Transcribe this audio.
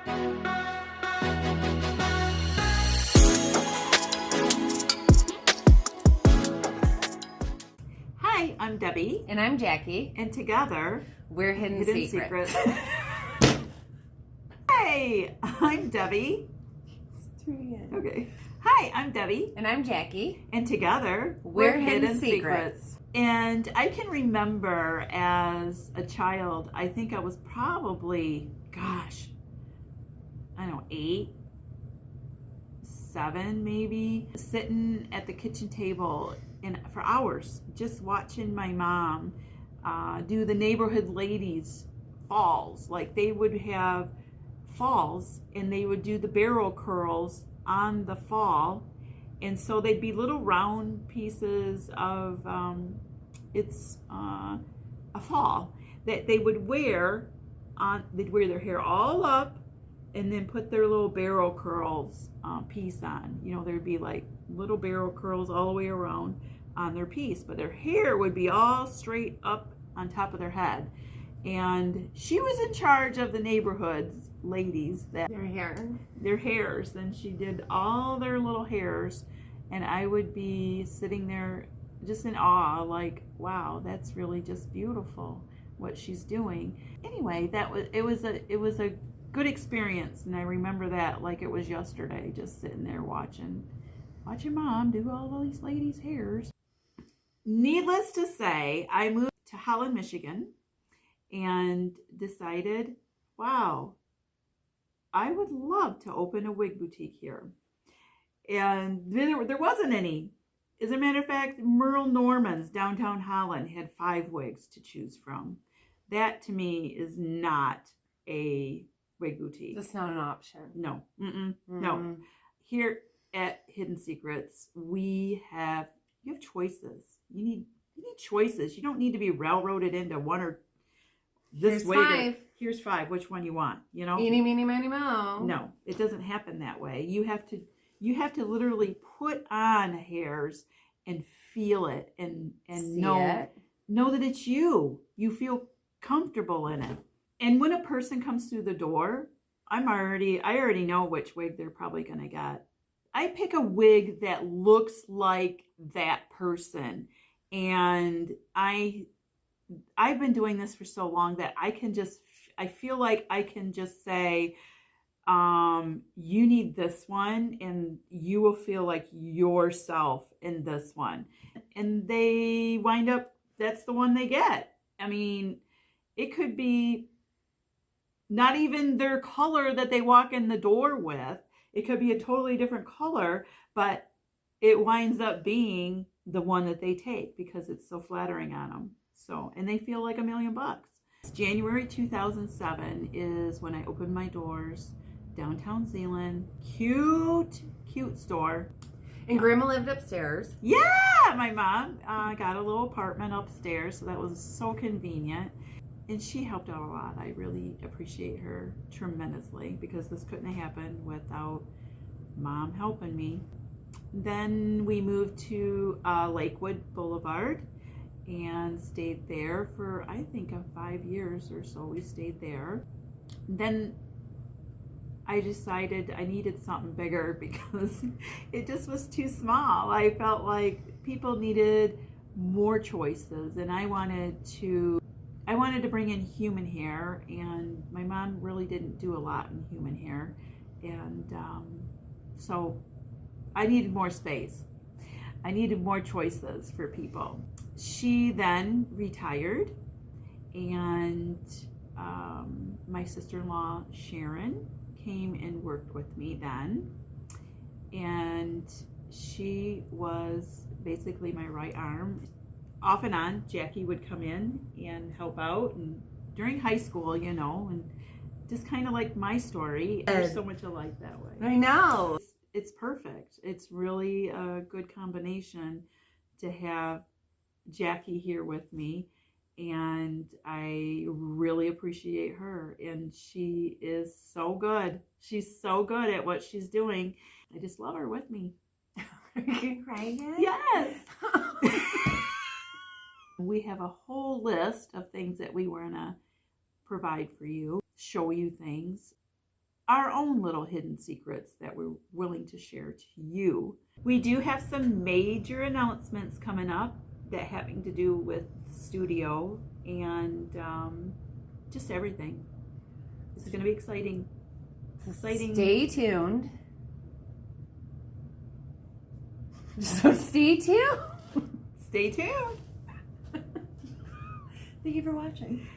Hi, I'm Debbie. And I'm Jackie. And together, we're Hidden Secrets. Hey, I'm Debbie. Okay. Hi, I'm Debbie. And I'm Jackie. And together, we're Hidden Secrets. And I can remember as a child, I think I was probably, I don't know, 8, 7 maybe, sitting at the kitchen table for hours, just watching my mom do the neighborhood ladies falls. Like, they would have falls and they would do the barrel curls on the fall, and so they'd be little round pieces of a fall that they would wear on. They'd wear their hair all up and then put their little barrel curls piece on. You know, there'd be like little barrel curls all the way around on their piece, but their hair would be all straight up on top of their head. And she was in charge of the neighborhood's ladies, that their hairs. Then she did all their little hairs, and I would be sitting there just in awe, like, wow, that's really just beautiful what she's doing. Anyway, it was a good experience, and I remember that like it was yesterday, just sitting there watching mom do all these ladies' hairs. Needless to say, I moved to Holland, Michigan, and decided, wow, I would love to open a wig boutique here. And there wasn't any. As a matter of fact, Merle Norman's downtown Holland had 5 wigs to choose from. That to me is not a wig boutique. That's not an option. No. No. Here at Hidden Secrets, you have choices. You need choices. You don't need to be railroaded into one or this way. Here's 5. Which one you want? You know. Eeny, meeny, miny, moe. No, it doesn't happen that way. You have to literally put on hairs and feel it and know that it's you. You feel comfortable in it. And when a person comes through the door, I already know which wig they're probably gonna get. I pick a wig that looks like that person. And I've been doing this for so long that I feel like I can just say, you need this one, and you will feel like yourself in this one. And they wind up, that's the one they get. I mean, it could be not even their color that they walk in the door with. It could be a totally different color, but it winds up being the one that they take because it's so flattering on them. So, and they feel like $1 million. January 2007 is when I opened my doors, downtown Zeeland. Cute store. And Grandma lived upstairs. Yeah, my mom got a little apartment upstairs, so that was so convenient. And she helped out a lot. I really appreciate her tremendously because this couldn't have happened without Mom helping me. Then we moved to Lakewood Boulevard and stayed there for, I think, 5 years or so. We stayed there. Then I decided I needed something bigger because it just was too small. I felt like people needed more choices, and I wanted to bring in human hair, and my mom really didn't do a lot in human hair, and so I needed more space. I needed more choices for people. She then retired, and my sister-in-law Sharon came and worked with me then, and she was basically my right arm. Off and on, Jackie would come in and help out, and during high school, you know, and just kind of like my story. There's so much alike that way. I know. It's perfect. It's really a good combination to have Jackie here with me, and I really appreciate her, and she is so good. She's so good at what she's doing. I just love her with me. Are you crying? Yes. We have a whole list of things that we want to provide for you, show you things. our own little hidden secrets that we're willing to share to you. We do have some major announcements coming up that having to do with studio and just everything. This is going to be exciting. It's exciting. Stay tuned. So stay tuned. Stay tuned. Thank you for watching.